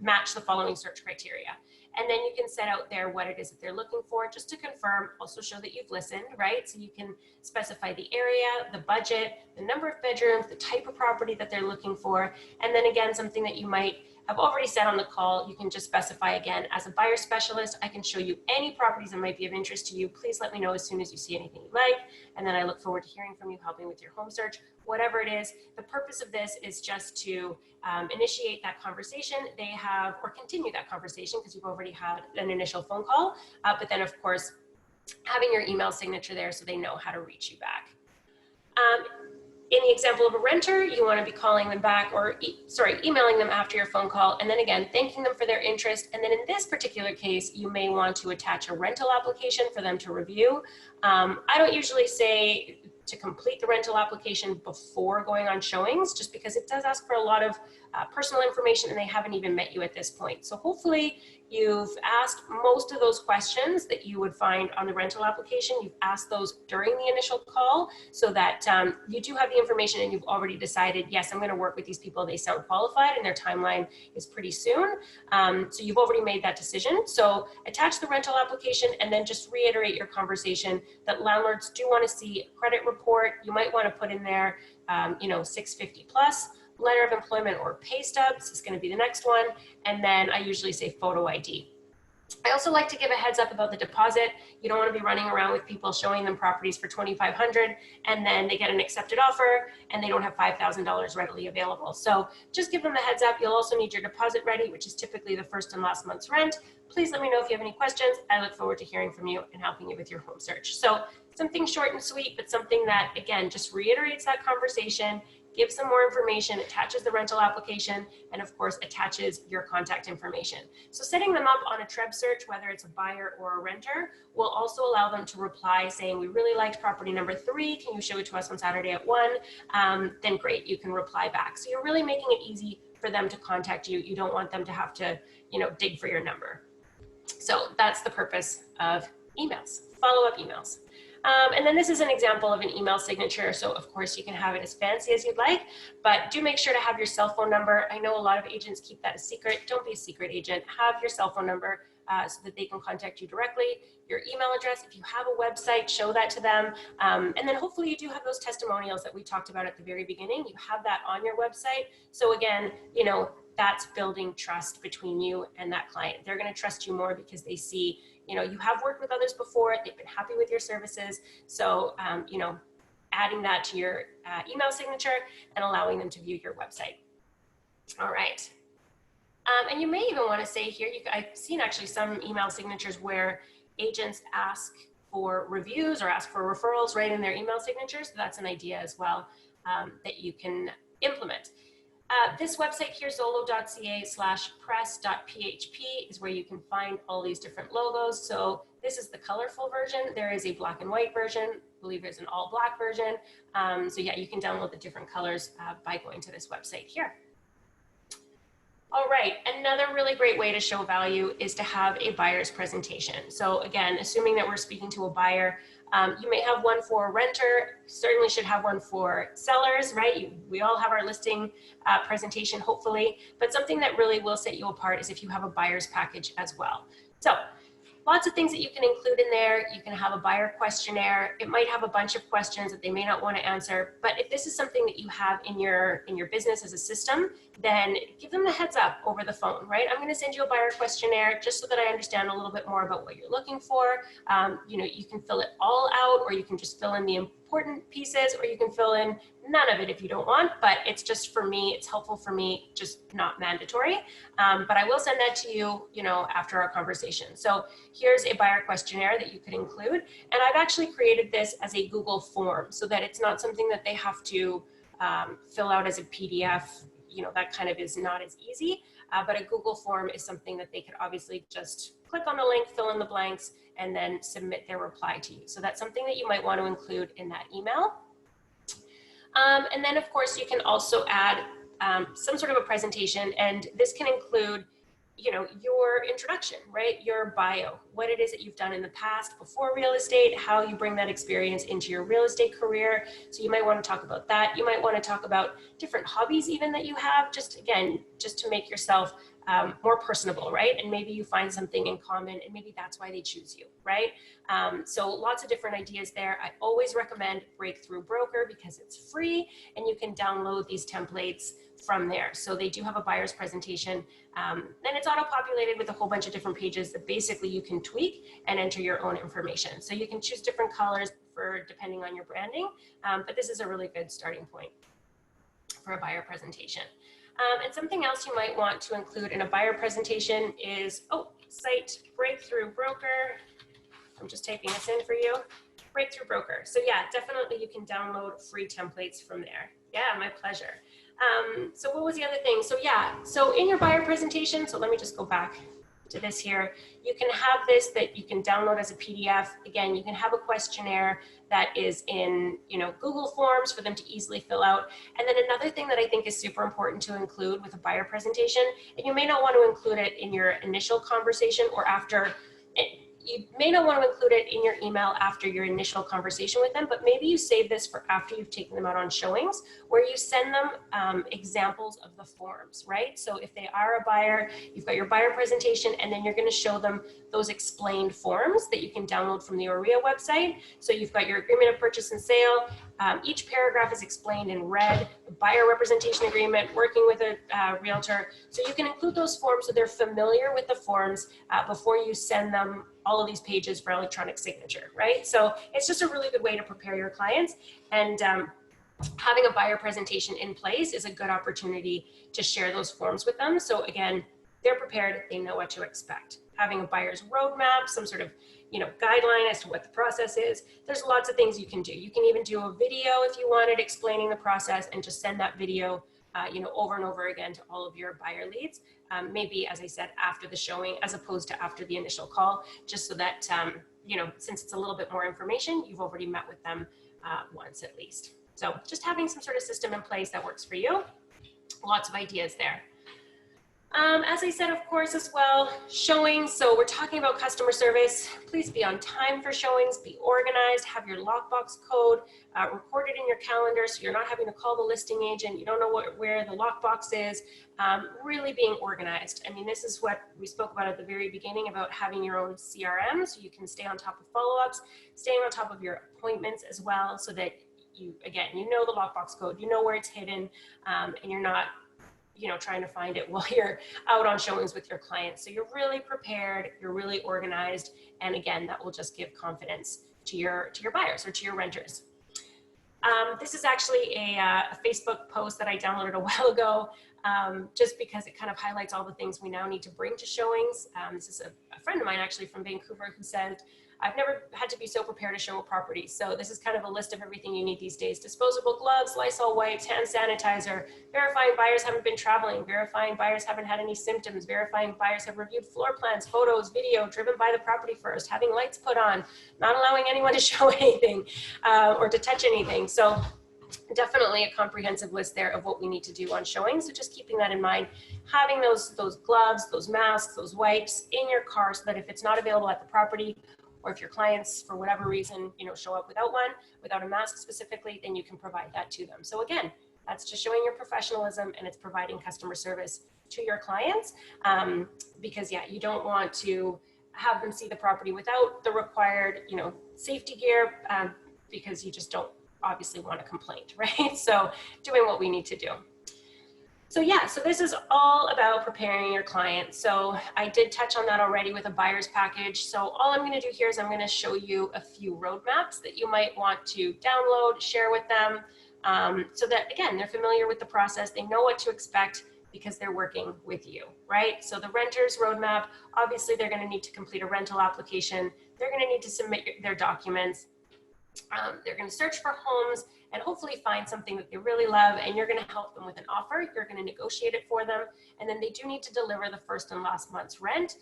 match the following search criteria. And then you can set out there what it is that they're looking for, just to confirm, also show that you've listened, right? So you can specify the area, the budget, the number of bedrooms, the type of property that they're looking for. And then again, something that you might have already said on the call, you can just specify again, as a buyer specialist, I can show you any properties that might be of interest to you. Please let me know as soon as you see anything you like. And then I look forward to hearing from you, helping with your home search, whatever it is. The purpose of this is just to initiate that conversation or continue that conversation because you've already had an initial phone call, but then of course, having your email signature there so they know how to reach you back. In the example of a renter, you want to be calling them back or emailing them after your phone call, and then again, thanking them for their interest. And then in this particular case, you may want to attach a rental application for them to review. I don't usually say to complete the rental application before going on showings, just because it does ask for a lot of personal information and they haven't even met you at this point. So hopefully you've asked most of those questions that you would find on the rental application. You've asked those during the initial call so that you do have the information and you've already decided, yes, I'm going to work with these people. They sound qualified and their timeline is pretty soon. So you've already made that decision. So attach the rental application and then just reiterate your conversation that landlords do want to see a credit report. You might want to put in there, 650 plus. Letter of employment or pay stubs is going to be the next one. And then I usually say photo ID. I also like to give a heads up about the deposit. You don't want to be running around with people showing them properties for $2,500 and then they get an accepted offer and they don't have $5,000 readily available. So just give them a heads up. You'll also need your deposit ready, which is typically the first and last month's rent. Please let me know if you have any questions. I look forward to hearing from you and helping you with your home search. So something short and sweet, but something that, again, just reiterates that conversation, gives some more information, attaches the rental application, and of course attaches your contact information. So setting them up on a TREB search, whether it's a buyer or a renter, will also allow them to reply saying, we really liked property number 3, can you show it to us on Saturday at 1? Then great, you can reply back. So you're really making it easy for them to contact you. You don't want them to have to, dig for your number. So that's the purpose of emails, follow-up emails. And then this is an example of an email signature. So of course you can have it as fancy as you'd like, but do make sure to have your cell phone number. I know a lot of agents keep that a secret. Don't be a secret agent. Have your cell phone number so that they can contact you directly. Your email address, if you have a website, show that to them. And then hopefully you do have those testimonials that we talked about at the very beginning. You have that on your website. So again, that's building trust between you and that client. They're going to trust you more because they see you have worked with others before, they've been happy with your services. So, adding that to your email signature and allowing them to view your website. All right. And you may even want to say here, I've seen actually some email signatures where agents ask for reviews or ask for referrals right in their email signatures. So that's an idea as well that you can implement. This website here, zolo.ca/press.php, is where you can find all these different logos. So this is the colorful version. There is a black and white version. I believe there's an all black version. So yeah, you can download the different colors by going to this website here. All right, another really great way to show value is to have a buyer's presentation. So again, assuming that we're speaking to a buyer, you may have one for a renter, certainly should have one for sellers, right? We all have our listing presentation, hopefully, but something that really will set you apart is if you have a buyer's package as well. So lots of things that you can include in there. You can have a buyer questionnaire. It might have a bunch of questions that they may not want to answer, but if this is something that you have in your business as a system, then give them the heads up over the phone, right? I'm going to send you a buyer questionnaire just so that I understand a little bit more about what you're looking for. You can fill it all out, or you can just fill in the important pieces, or you can fill in none of it if you don't want, but it's just for me, it's helpful for me, just not mandatory. But I will send that to you, after our conversation. So here's a buyer questionnaire that you could include. And I've actually created this as a Google form so that it's not something that they have to fill out as a PDF. That kind of is not as easy, but a Google form is something that they could obviously just click on the link, fill in the blanks, and then submit their reply to you. So that's something that you might want to include in that email. And then of course you can also add some sort of a presentation, and this can include your introduction, right? Your bio, what it is that you've done in the past before real estate, how you bring that experience into your real estate career. So you might want to talk about that. You might want to talk about different hobbies even that you have, just to make yourself more personable, right? And maybe you find something in common, and maybe that's why they choose you, right? So lots of different ideas there. I always recommend Breakthrough Broker because it's free and you can download these templates from there. So they do have a buyer's presentation, and it's auto-populated with a whole bunch of different pages that basically you can tweak and enter your own information. So you can choose different colors depending on your branding, but this is a really good starting point for a buyer presentation. And something else you might want to include in a buyer presentation is, site Breakthrough Broker. I'm just typing this in for you. Breakthrough Broker. So yeah, definitely you can download free templates from there. Yeah, my pleasure. So what was the other thing? So yeah, so in your buyer presentation, so let me just go back to this here. You can have this that you can download as a PDF. Again, you can have a questionnaire that is in Google Forms for them to easily fill out. And then another thing that I think is super important to include with a buyer presentation, and you may not want to include it in your initial conversation or after, you may not want to include it in your email after your initial conversation with them, but maybe you save this for after you've taken them out on showings, where you send them examples of the forms, right? So if they are a buyer, you've got your buyer presentation, and then you're going to show them those explained forms that you can download from the OREA website. So you've got your agreement of purchase and sale. Each paragraph is explained in red, the buyer representation agreement, working with a realtor. So you can include those forms so they're familiar with the forms before you send them all of these pages for electronic signature, right? So it's just a really good way to prepare your clients, and having a buyer presentation in place is a good opportunity to share those forms with them. So again, they're prepared, they know what to expect. Having a buyer's roadmap, some sort of guideline as to what the process is. There's lots of things you can do. You can even do a video if you wanted, explaining the process, and just send that video over and over again to all of your buyer leads. Maybe, as I said, after the showing as opposed to after the initial call, just so that, since it's a little bit more information, you've already met with them once at least. So just having some sort of system in place that works for you. Lots of ideas there. As I said, of course, as well, showings. So we're talking about customer service. Please be on time for showings, be organized, have your lockbox code recorded in your calendar so you're not having to call the listing agent. You don't know where the lockbox is. Really being organized. I mean, this is what we spoke about at the very beginning about having your own CRM so you can stay on top of follow-ups, staying on top of your appointments as well, so that you know the lockbox code, you know where it's hidden, and you're not trying to find it while you're out on showings with your clients. So you're really prepared, you're really organized, and again, that will just give confidence to your buyers or to your renters. This is actually a Facebook post that I downloaded a while ago, just because it kind of highlights all the things we now need to bring to showings. This is a friend of mine actually from Vancouver who said, I've never had to be so prepared to show a property. So this is kind of a list of everything you need these days. Disposable gloves, Lysol wipes, hand sanitizer, verifying buyers haven't been traveling, verifying buyers haven't had any symptoms, verifying buyers have reviewed floor plans, photos, video, driven by the property first, having lights put on, not allowing anyone to show anything or to touch anything. So definitely a comprehensive list there of what we need to do on showing. So just keeping that in mind, having those gloves, those masks, those wipes in your car so that if it's not available at the property, or if your clients, for whatever reason, show up without a mask specifically, then you can provide that to them. So again, that's just showing your professionalism, and it's providing customer service to your clients, because yeah, you don't want to have them see the property without the required, safety gear, because you just don't obviously want a complaint, right? So doing what we need to do. So yeah, so this is all about preparing your client. So I did touch on that already with a buyer's package. So all I'm going to do here is I'm going to show you a few roadmaps that you might want to download, share with them, so that again, they're familiar with the process. They know what to expect because they're working with you, right? So the renter's roadmap, obviously they're going to need to complete a rental application. They're going to need to submit their documents. They're going to search for homes and hopefully find something that they really love, and you're going to help them with an offer. You're going to negotiate it for them, and then they do need to deliver the first and last month's rent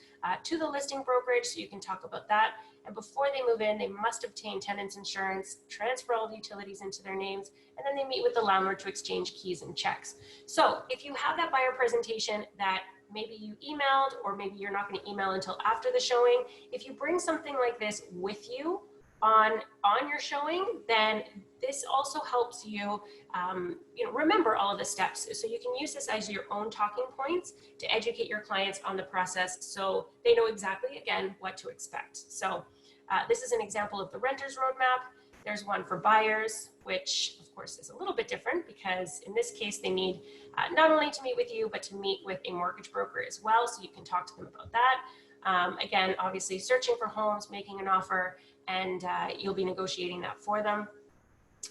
to the listing brokerage, so you can talk about that. And before they move in, they must obtain tenants insurance, transfer all the utilities into their names, and then they meet with the landlord to exchange keys and checks. So if you have that buyer presentation that maybe you emailed, or maybe you're not going to email until after the showing, if you bring something like this with you on your showing, then this also helps you, remember all of the steps. So you can use this as your own talking points to educate your clients on the process, so they know exactly, again, what to expect. So this is an example of the renter's roadmap. There's one for buyers, which of course is a little bit different because in this case, they need not only to meet with you, but to meet with a mortgage broker as well. So you can talk to them about that. Again, obviously searching for homes, making an offer, and you'll be negotiating that for them.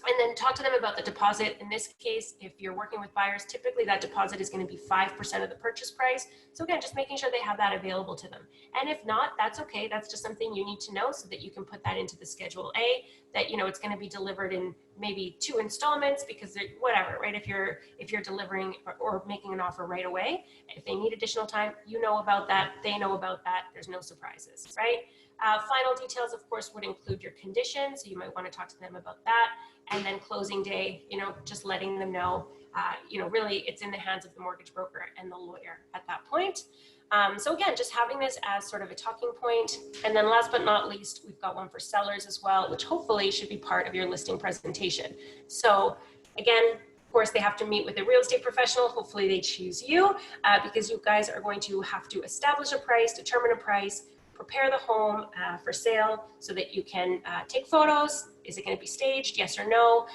And then talk to them about the deposit. In this case, if you're working with buyers, typically that deposit is going to be 5% of the purchase price. So again, just making sure they have that available to them. And if not, that's okay. That's just something you need to know so that you can put that into the Schedule A, that it's going to be delivered in maybe 2 installments, because whatever, right? If you're delivering or making an offer right away, if they need additional time, you know about that, they know about that. There's no surprises, right? Final details, of course, would include your conditions. So you might want to talk to them about that. And then closing day, just letting them know, really it's in the hands of the mortgage broker and the lawyer at that point. So again, just having this as sort of a talking point. And then last but not least, we've got one for sellers as well, which hopefully should be part of your listing presentation. So again, of course, they have to meet with a real estate professional. Hopefully they choose you, because you guys are going to have to establish a price, determine a price, prepare the home for sale so that you can take photos. Is it going to be staged? Yes or no?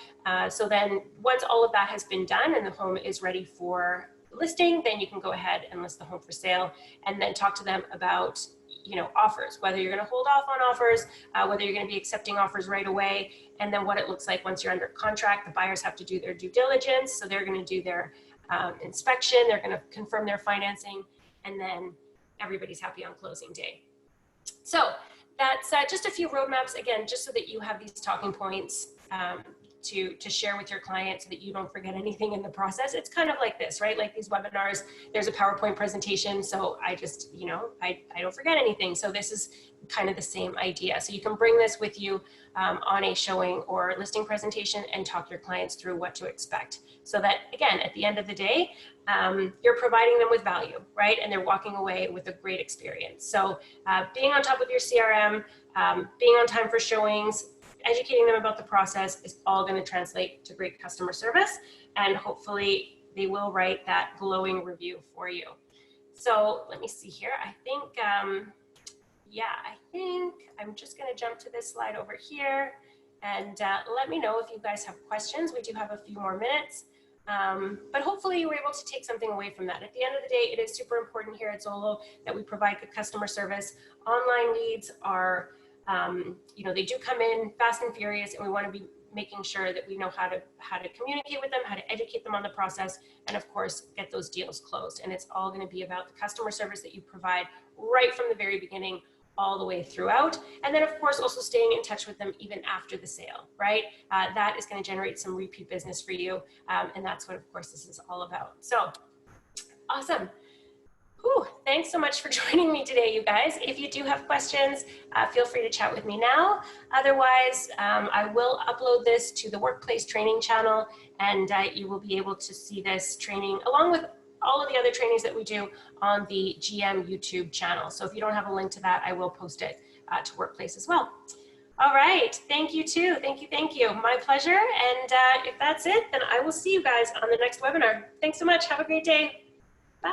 So then once all of that has been done and the home is ready for listing, then you can go ahead and list the home for sale, and then talk to them about offers, whether you're going to hold off on offers, whether you're going to be accepting offers right away, and then what it looks like once you're under contract. The buyers have to do their due diligence, so they're going to do their inspection, they're going to confirm their financing, and then everybody's happy on closing day. So that's just a few roadmaps, again, just so that you have these talking points to share with your client so that you don't forget anything in the process. It's kind of like this, right? Like these webinars, there's a PowerPoint presentation. So I just, I don't forget anything. So this is kind of the same idea. So you can bring this with you on a showing or listing presentation and talk your clients through what to expect. So that, again, at the end of the day, you're providing them with value, right? And they're walking away with a great experience. So being on top of your CRM, being on time for showings, educating them about the process is all going to translate to great customer service. And hopefully they will write that glowing review for you. So let me see here. I think I'm just going to jump to this slide over here, and let me know if you guys have questions. We do have a few more minutes. But hopefully you were able to take something away from that. At the end of the day, it is super important here at Zolo that we provide good customer service. Online leads are, they do come in fast and furious, and we want to be making sure that we know how to communicate with them, how to educate them on the process, and of course, get those deals closed. And it's all going to be about the customer service that you provide right from the very beginning, all the way throughout. And then of course, also staying in touch with them even after the sale, right? That is going to generate some repeat business for you. And that's what, of course, this is all about. So awesome. Whew, thanks so much for joining me today, you guys. If you do have questions, feel free to chat with me now. Otherwise, I will upload this to the workplace training channel, and you will be able to see this training along with all of the other trainings that we do on the GM YouTube channel. So if you don't have a link to that, I will post it to Workplace as well. All right, thank you too. Thank you. My pleasure. And if that's it, then I will see you guys on the next webinar. Thanks so much. Have a great day. Bye.